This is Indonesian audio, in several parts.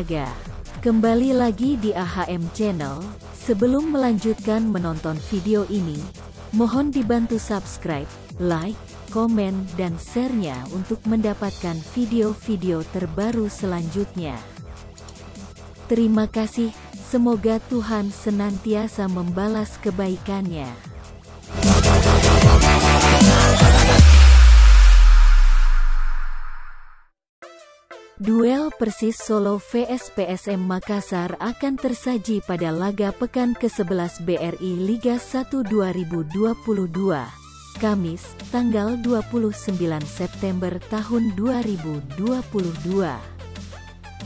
olahraga. Kembali lagi di AHM Channel. Sebelum melanjutkan menonton video ini, mohon dibantu subscribe, like, komen, dan share-nya untuk mendapatkan video-video terbaru selanjutnya. Terima kasih, semoga Tuhan senantiasa membalas kebaikannya. Duel Persis Solo vs PSM Makassar akan tersaji pada laga pekan ke-11 BRI Liga 1 2022, Kamis, tanggal 29 September tahun 2022.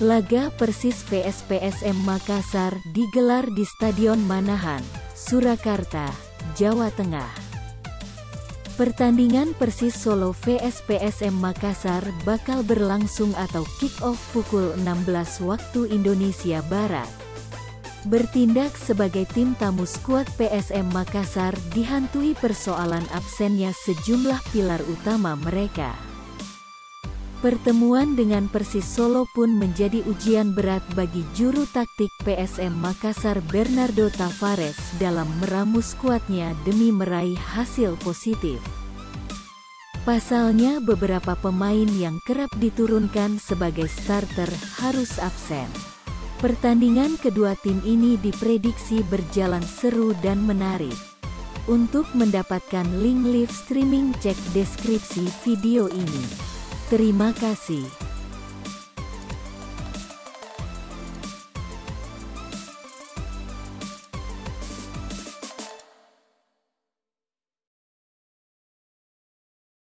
Laga Persis vs PSM Makassar digelar di Stadion Manahan, Surakarta, Jawa Tengah. Pertandingan Persis Solo vs PSM Makassar bakal berlangsung atau kick-off pukul 16 waktu Indonesia Barat. Bertindak sebagai tim tamu skuad PSM Makassar dihantui persoalan absennya sejumlah pilar utama mereka. Pertemuan dengan Persis Solo pun menjadi ujian berat bagi juru taktik PSM Makassar Bernardo Tavares dalam meramu skuadnya demi meraih hasil positif. Pasalnya beberapa pemain yang kerap diturunkan sebagai starter harus absen. Pertandingan kedua tim ini diprediksi berjalan seru dan menarik. Untuk mendapatkan link live streaming cek deskripsi video ini. Terima kasih.